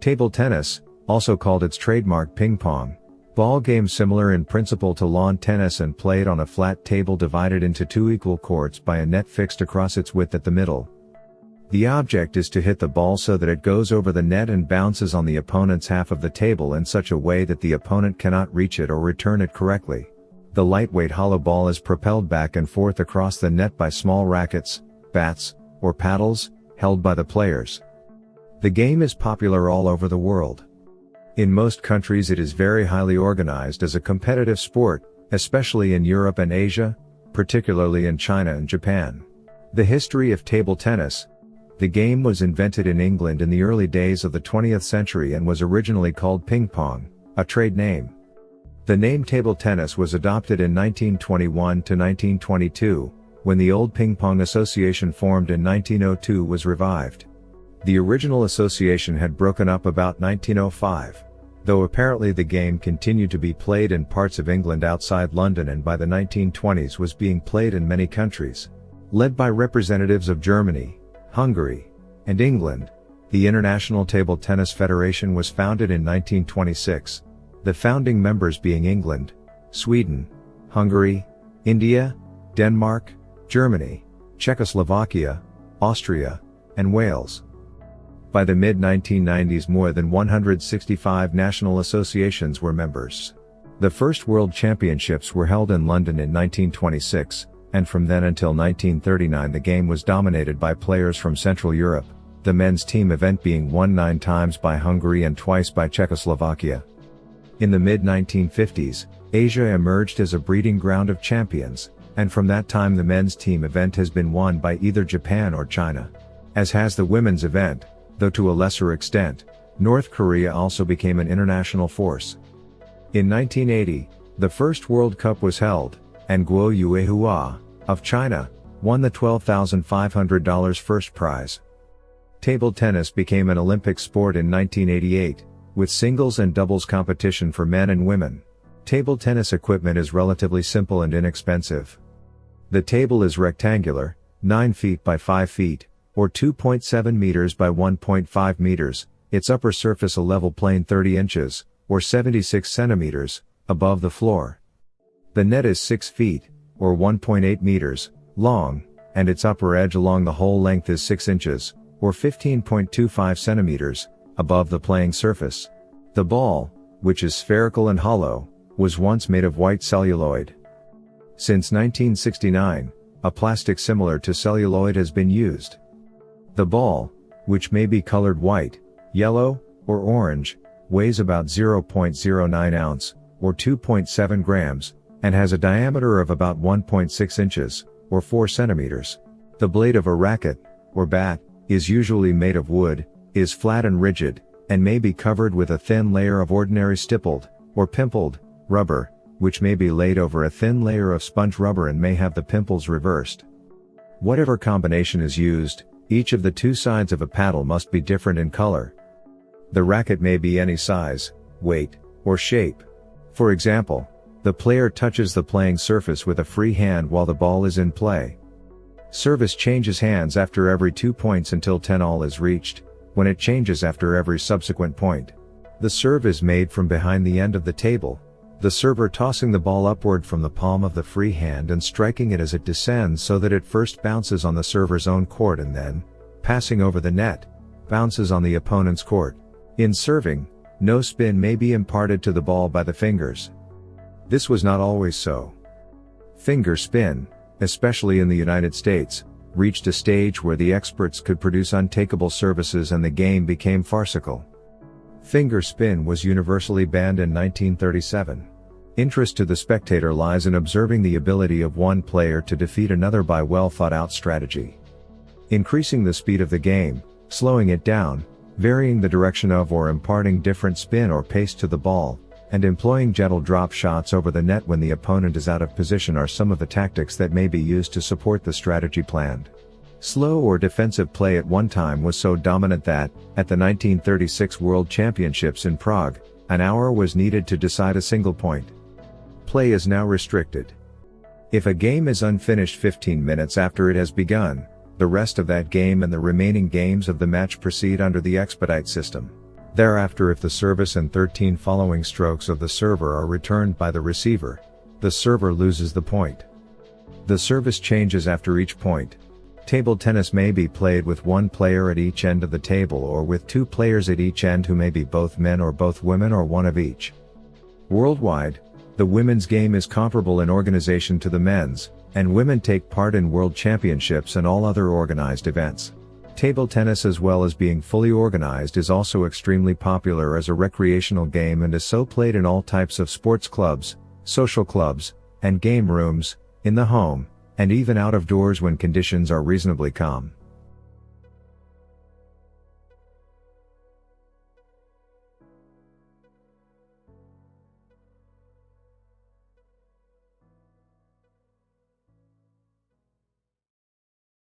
Table tennis, also called its trademark ping pong, ball game similar in principle to lawn tennis and played on a flat table divided into two equal courts by a net fixed across its width at the middle. The object is to hit the ball so that it goes over the net and bounces on the opponent's half of the table in such a way that the opponent cannot reach it or return it correctly. The lightweight hollow ball is propelled back and forth across the net by small rackets, bats, or paddles, held by the players. The game is popular all over the world. In most countries it is very highly organized as a competitive sport, especially in Europe and Asia, particularly in China and Japan. The history of table tennis. The game was invented in England in the early days of the 20th century and was originally called ping pong, a trade name. The name table tennis was adopted in 1921 to 1922, when the old Ping Pong Association formed in 1902 was revived. The original association had broken up about 1905, though apparently the game continued to be played in parts of England outside London and by the 1920s was being played in many countries. Led by representatives of Germany, Hungary, and England, the International Table Tennis Federation was founded in 1926. The founding members being England, Sweden, Hungary, India, Denmark, Germany, Czechoslovakia, Austria, and Wales. By the mid-1990s more than 165 national associations were members. The first World Championships were held in London in 1926, and from then until 1939 the game was dominated by players from Central Europe, the men's team event being won 9 times by Hungary and twice by Czechoslovakia. In the mid-1950s, Asia emerged as a breeding ground of champions, and from that time the men's team event has been won by either Japan or China. As has the women's event, though to a lesser extent, North Korea also became an international force. In 1980, the first World Cup was held, and Guo Yuehua, of China, won the $12,500 first prize. Table tennis became an Olympic sport in 1988, with singles and doubles competition for men and women. Table tennis equipment is relatively simple and inexpensive. The table is rectangular, 9 feet by 5 feet, or 2.7 meters by 1.5 meters, its upper surface a level plane 30 inches, or 76 centimeters, above the floor. The net is 6 feet, or 1.8 meters, long, and its upper edge along the whole length is 6 inches, or 15.25 centimeters, above the playing surface. The ball, which is spherical and hollow, was once made of white celluloid. Since 1969, a plastic similar to celluloid has been used. The ball, which may be colored white, yellow, or orange, weighs about 0.09 ounce, or 2.7 grams, and has a diameter of about 1.6 inches, or 4 centimeters. The blade of a racket, or bat, is usually made of wood, is flat and rigid, and may be covered with a thin layer of ordinary stippled, or pimpled, rubber, which may be laid over a thin layer of sponge rubber and may have the pimples reversed. Whatever combination is used, each of the two sides of a paddle must be different in color. The racket may be any size, weight, or shape. For example, the player touches the playing surface with a free hand while the ball is in play. Service changes hands after every 2 points until 10-all is reached, when it changes after every subsequent point. The serve is made from behind the end of the table, the server tossing the ball upward from the palm of the free hand and striking it as it descends so that it first bounces on the server's own court and then, passing over the net, bounces on the opponent's court. In serving, no spin may be imparted to the ball by the fingers. This was not always so. Finger spin, especially in the United States, reached a stage where the experts could produce untakeable services and the game became farcical. Finger spin was universally banned in 1937. Interest to the spectator lies in observing the ability of one player to defeat another by well thought out strategy. Increasing the speed of the game, slowing it down, varying the direction of or imparting different spin or pace to the ball, and employing gentle drop shots over the net when the opponent is out of position are some of the tactics that may be used to support the strategy planned. Slow or defensive play at one time was so dominant that, at the 1936 World Championships in Prague, an hour was needed to decide a single point. Play is now restricted. If a game is unfinished 15 minutes after it has begun, the rest of that game and the remaining games of the match proceed under the expedite system. Thereafter, if the service and 13 following strokes of the server are returned by the receiver, the server loses the point. The service changes after each point. Table tennis may be played with one player at each end of the table or with two players at each end who may be both men or both women or one of each. Worldwide, the women's game is comparable in organization to the men's, and women take part in world championships and all other organized events. Table tennis, as well as being fully organized, is also extremely popular as a recreational game and is so played in all types of sports clubs, social clubs, and game rooms, in the home, and even out of doors when conditions are reasonably calm.